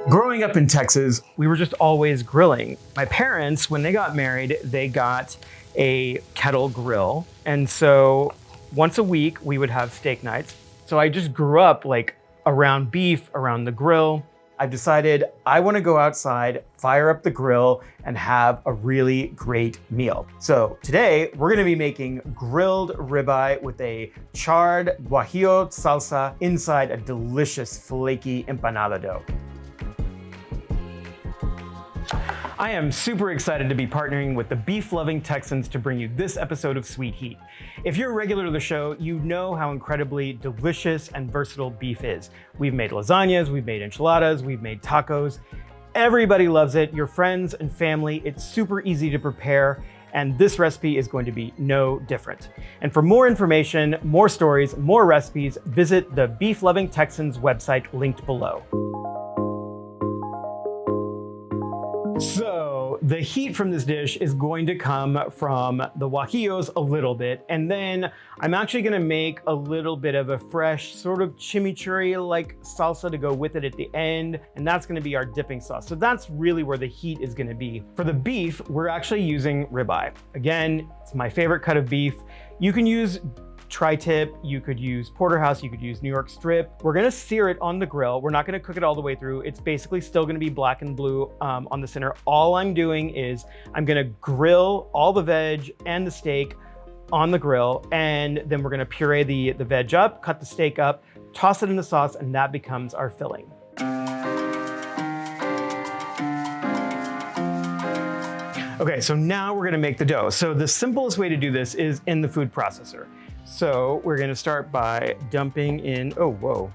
Growing up in Texas, we were just always grilling. My parents, when they got married, they got a kettle grill. And so once a week, we would have steak nights. So I just grew up like around beef, around the grill. I decided I want to go outside, fire up the grill, and have a really great meal. So today we're going to be making grilled ribeye with a charred guajillo salsa inside a delicious flaky empanada dough. I am super excited to be partnering with the beef-loving Texans to bring you this episode of Sweet Heat. If you're a regular to the show, you know how incredibly delicious and versatile beef is. We've made lasagnas, we've made enchiladas, we've made tacos. Everybody loves it, your friends and family. It's super easy to prepare, and this recipe is going to be no different. And for more information, more stories, more recipes, visit the Beef Loving Texans website linked below. So the heat from this dish is going to come from the guajillos a little bit, and then I'm actually gonna make a little bit of a fresh sort of chimichurri-like salsa to go with it at the end, and that's gonna be our dipping sauce. So that's really where the heat is gonna be. For the beef, we're actually using ribeye. Again, it's my favorite cut of beef. You can use tri-tip, you could use porterhouse, you could use New York strip. We're gonna sear it on the grill. We're not gonna cook it all the way through. It's basically still gonna be black and blue on the center. All I'm doing is I'm gonna grill all the veg and the steak on the grill, and then we're gonna puree the veg up, cut the steak up, toss it in the sauce, and that becomes our filling. Okay, so now we're gonna make the dough. So the simplest way to do this is in the food processor. So we're gonna start by dumping in, oh, whoa.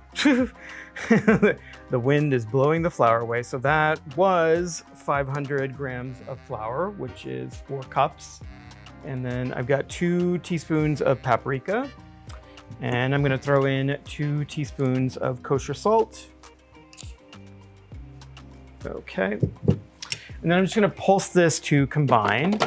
The wind is blowing the flour away. So that was 500 grams of flour, which is 4 cups. And then I've got 2 teaspoons of paprika. And I'm gonna throw in 2 teaspoons of kosher salt. Okay. And then I'm just gonna pulse this to combine.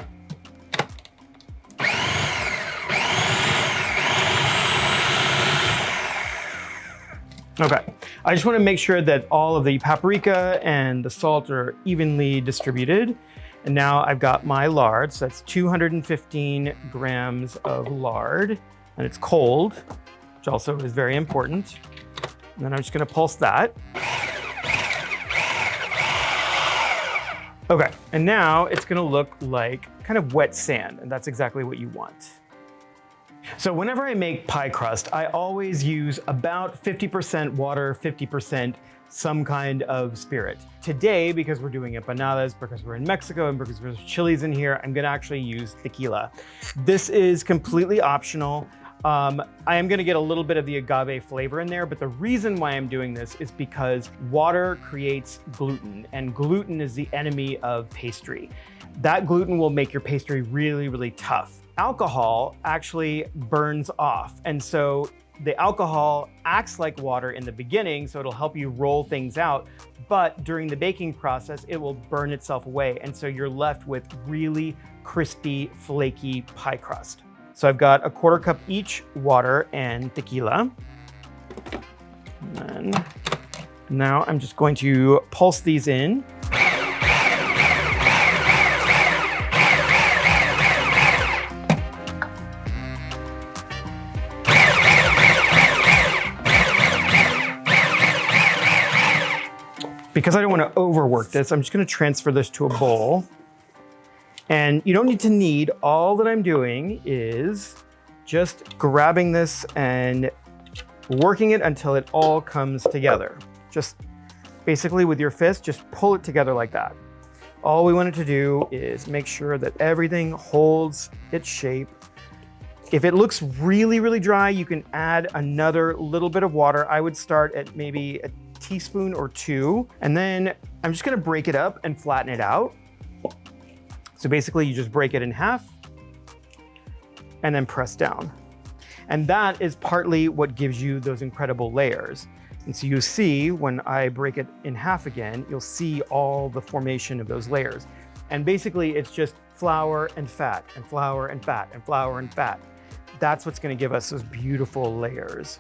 Okay, I just wanna make sure that all of the paprika and the salt are evenly distributed. And now I've got my lard, so that's 215 grams of lard, and it's cold, which also is very important. And then I'm just gonna pulse that. Okay, and now it's gonna look like kind of wet sand, and that's exactly what you want. So whenever I make pie crust, I always use about 50% water, 50% some kind of spirit. Today, because we're doing empanadas, because we're in Mexico, and because there's chilies in here, I'm gonna actually use tequila. This is completely optional. I am gonna get a little bit of the agave flavor in there, but the reason why I'm doing this is because water creates gluten, and gluten is the enemy of pastry. That gluten will make your pastry really, really tough. Alcohol actually burns off, and so the alcohol acts like water in the beginning, so it'll help you roll things out, but during the baking process, it will burn itself away, and so you're left with really crispy, flaky pie crust. So I've got a 1/4 cup each water and tequila. And then now I'm just going to pulse these in. Because I don't want to overwork this, I'm just going to transfer this to a bowl. And you don't need to knead. All that I'm doing is just grabbing this and working it until it all comes together. Just basically with your fist, just pull it together like that. All we want it to do is make sure that everything holds its shape. If it looks really, really dry, you can add another little bit of water. I would start at maybe a teaspoon or 2, and then I'm just gonna break it up and flatten it out. So basically you just break it in half and then press down. And that is partly what gives you those incredible layers. And so you see when I break it in half again, you'll see all the formation of those layers. And basically it's just flour and fat and flour and fat and flour and fat. That's what's gonna give us those beautiful layers.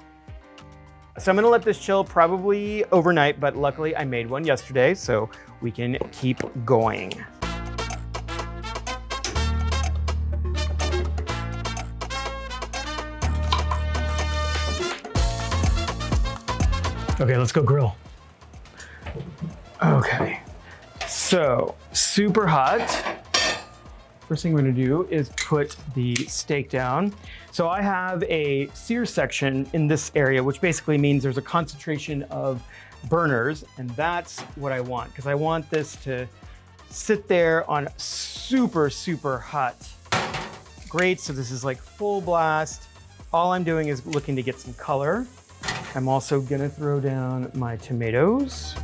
So I'm gonna let this chill probably overnight, but luckily I made one yesterday, so we can keep going. Okay, let's go grill. Okay, so super hot. First thing we're gonna do is put the steak down. So I have a sear section in this area, which basically means there's a concentration of burners, and that's what I want, because I want this to sit there on super, super hot grate. So this is like full blast. All I'm doing is looking to get some color. I'm also gonna throw down my tomatoes.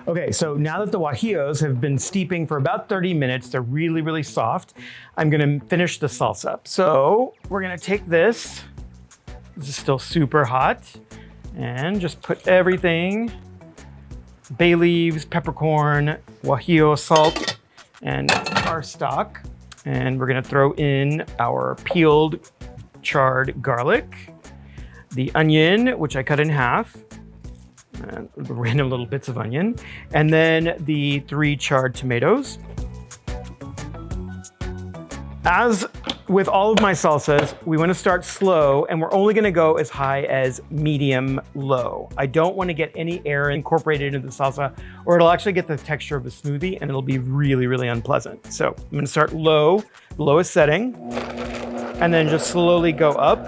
Okay, so now that the guajillos have been steeping for about 30 minutes, they're really, really soft, I'm gonna finish the salsa. So we're gonna take this is still super hot, and just put everything, bay leaves, peppercorn, guajillo, salt, and our stock. And we're gonna throw in our peeled charred garlic, the onion, which I cut in half, and random little bits of onion, and then the 3 charred tomatoes. As with all of my salsas, we want to start slow, and we're only going to go as high as medium low. I don't want to get any air incorporated into the salsa, or it'll actually get the texture of a smoothie and it'll be really, really unpleasant. So I'm going to start low, lowest setting, and then just slowly go up.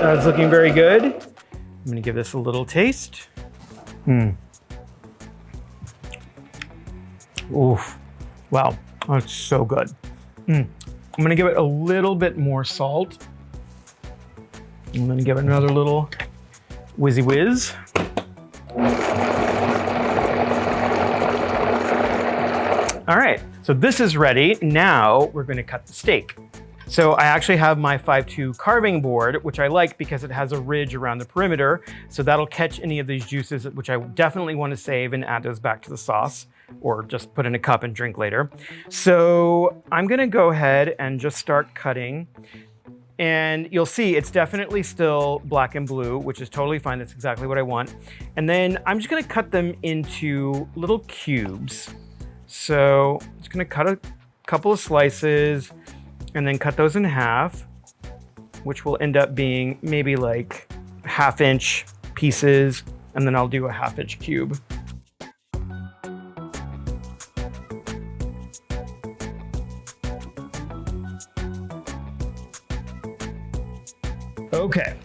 That's looking very good. I'm going to give this a little taste. Oof, wow, that's so good. I'm gonna give it a little bit more salt. I'm gonna give it another little whizzy whiz. All right, so this is ready. Now we're gonna cut the steak. So I actually have my 5-2 carving board, which I like because it has a ridge around the perimeter. So that'll catch any of these juices, which I definitely want to save and add those back to the sauce, or just put in a cup and drink later. So I'm gonna go ahead and just start cutting. And you'll see it's definitely still black and blue, which is totally fine. That's exactly what I want. And then I'm just gonna cut them into little cubes. So I'm just gonna cut a couple of slices and then cut those in half, which will end up being maybe like 1/2 inch pieces. And then I'll do a 1/2 inch cube. Okay,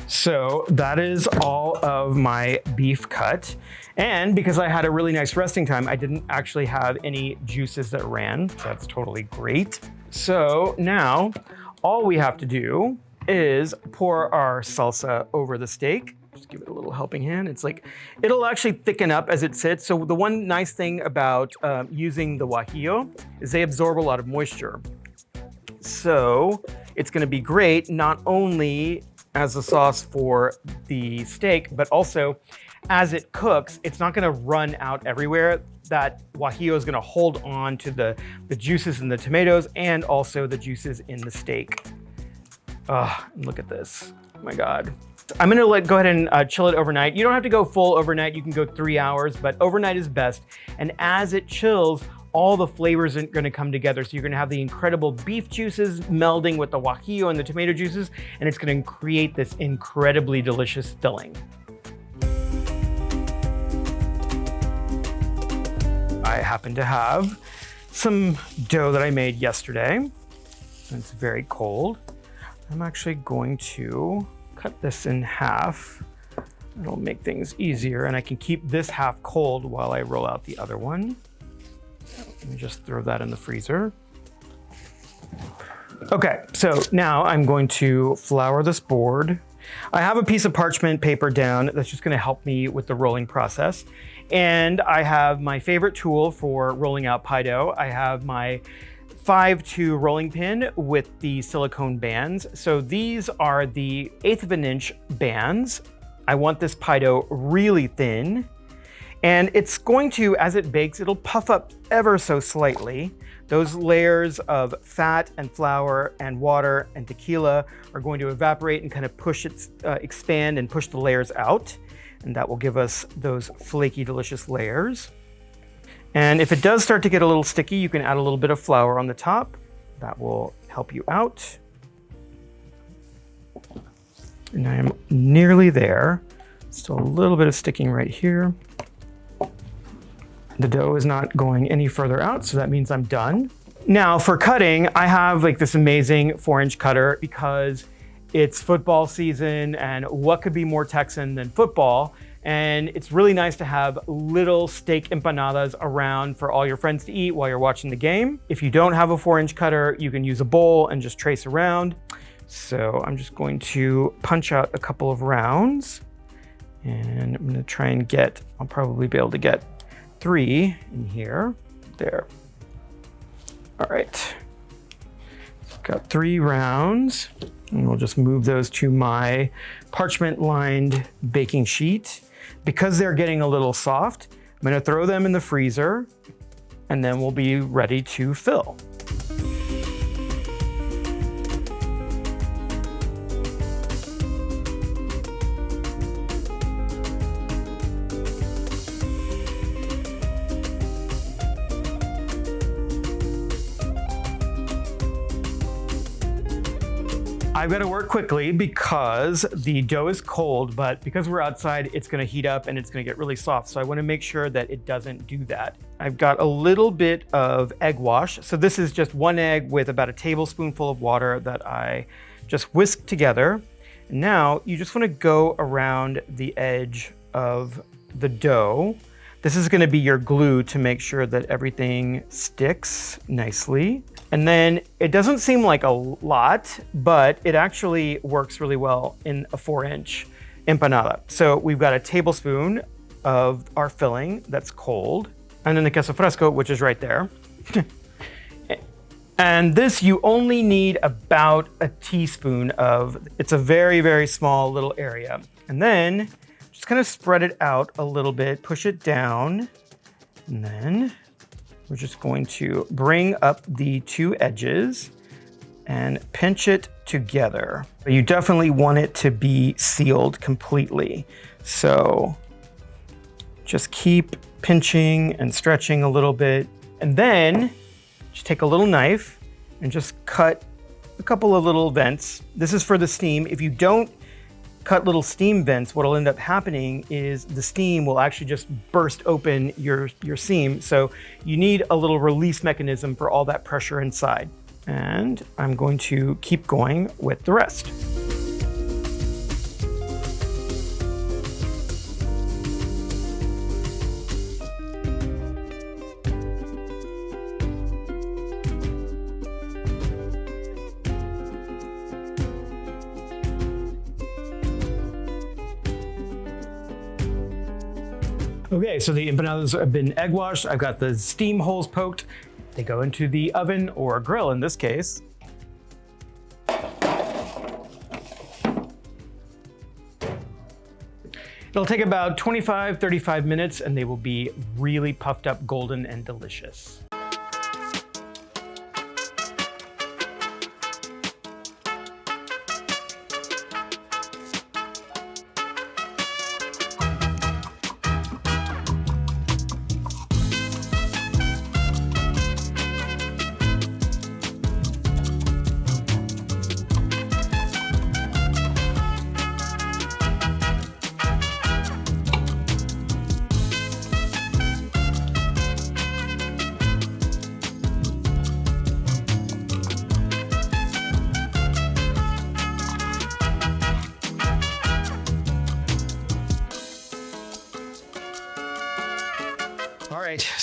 so that is all of my beef cut. And because I had a really nice resting time, I didn't actually have any juices that ran. So that's totally great. So now all we have to do is pour our salsa over the steak. Just give it a little helping hand. It's like, it'll actually thicken up as it sits. So the one nice thing about using the guajillo is they absorb a lot of moisture. So it's gonna be great, not only as a sauce for the steak, but also as it cooks, it's not gonna run out everywhere. That guajillo is gonna hold on to the juices in the tomatoes and also the juices in the steak. Look at this, oh my God. I'm gonna go ahead and chill it overnight. You don't have to go full overnight, you can go 3 hours, but overnight is best. And as it chills, all the flavors are gonna come together. So you're gonna have the incredible beef juices melding with the guajillo and the tomato juices, and it's gonna create this incredibly delicious filling. I happen to have some dough that I made yesterday. It's very cold. I'm actually going to cut this in half. It'll make things easier, and I can keep this half cold while I roll out the other one. Let me just throw that in the freezer. Okay, so now I'm going to flour this board. I have a piece of parchment paper down that's just gonna help me with the rolling process. And I have my favorite tool for rolling out pie dough. I have my 5-2 rolling pin with the silicone bands. So these are the 1/8 of an inch bands. I want this pie dough really thin. And it's going to, as it bakes, it'll puff up ever so slightly. Those layers of fat and flour and water and tequila are going to evaporate and kind of push it, expand and push the layers out. And that will give us those flaky, delicious layers. And if it does start to get a little sticky, you can add a little bit of flour on the top. That will help you out. And I am nearly there. Still a little bit of sticking right here. The dough is not going any further out, so that means I'm done. Now for cutting, I have like this amazing 4-inch cutter because it's football season, and what could be more Texan than football? And it's really nice to have little steak empanadas around for all your friends to eat while you're watching the game. If you don't have a 4-inch cutter, you can use a bowl and just trace around. So I'm just going to punch out a couple of rounds, and I'm gonna try and get, I'll probably be able to get 3 in here. There. All right. Got 3 rounds, and we'll just move those to my parchment-lined baking sheet. Because they're getting a little soft, I'm gonna throw them in the freezer, and then we'll be ready to fill. I've got to work quickly because the dough is cold, but because we're outside, it's going to heat up and it's going to get really soft. So I want to make sure that it doesn't do that. I've got a little bit of egg wash. So this is just 1 egg with about a tablespoonful of water that I just whisked together. And now you just want to go around the edge of the dough. This is going to be your glue to make sure that everything sticks nicely. And then it doesn't seem like a lot, but it actually works really well in a 4-inch empanada. So we've got a tablespoon of our filling that's cold, and then the queso fresco, which is right there. And this you only need about a teaspoon of. It's a very, very small little area. And then just kind of spread it out a little bit, push it down, and then we're just going to bring up the 2 edges and pinch it together. You definitely want it to be sealed completely. So just keep pinching and stretching a little bit. And then just take a little knife and just cut a couple of little vents. This is for the steam. If you don't cut little steam vents, what'll end up happening is the steam will actually just burst open your seam. So you need a little release mechanism for all that pressure inside. And I'm going to keep going with the rest. Okay, so the empanadas have been egg washed. I've got the steam holes poked. They go into the oven or grill in this case. It'll take about 25-35 minutes and they will be really puffed up golden and delicious.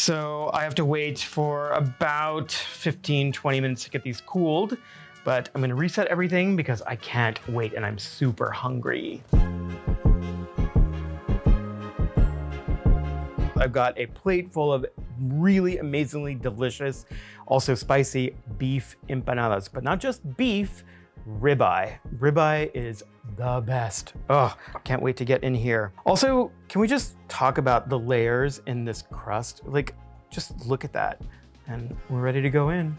So I have to wait for about 15, 20 minutes to get these cooled, but I'm gonna reset everything because I can't wait and I'm super hungry. I've got a plate full of really amazingly delicious, also spicy beef empanadas, but not just beef, ribeye. Ribeye is the best. Oh, can't wait to get in here. Also, can we just talk about the layers in this crust? Like, just look at that. And we're ready to go in.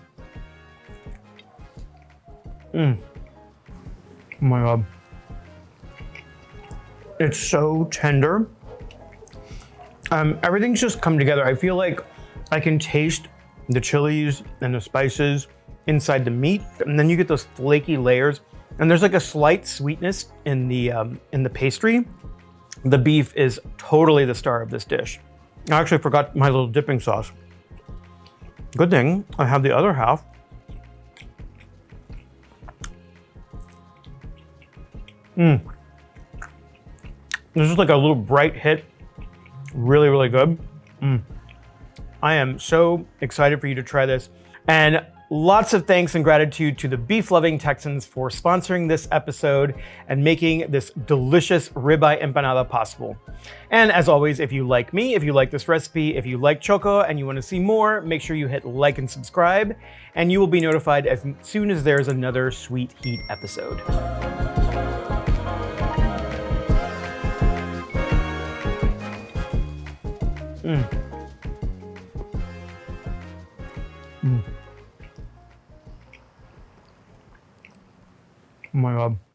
Oh my God. It's so tender. Everything's just come together. I feel like I can taste the chilies and the spices inside the meat, and then you get those flaky layers, and there's like a slight sweetness in the pastry. The beef is totally the star of this dish. I actually forgot my little dipping sauce. Good thing I have the other half. This is like a little bright hit. Really, really good. I am so excited for you to try this. And lots of thanks and gratitude to the beef-loving Texans for sponsoring this episode and making this delicious ribeye empanada possible. And as always, if you like me, if you like this recipe, if you like Choco and you want to see more, make sure you hit like and subscribe, and you will be notified as soon as there's another Sweet Heat episode. Oh my God.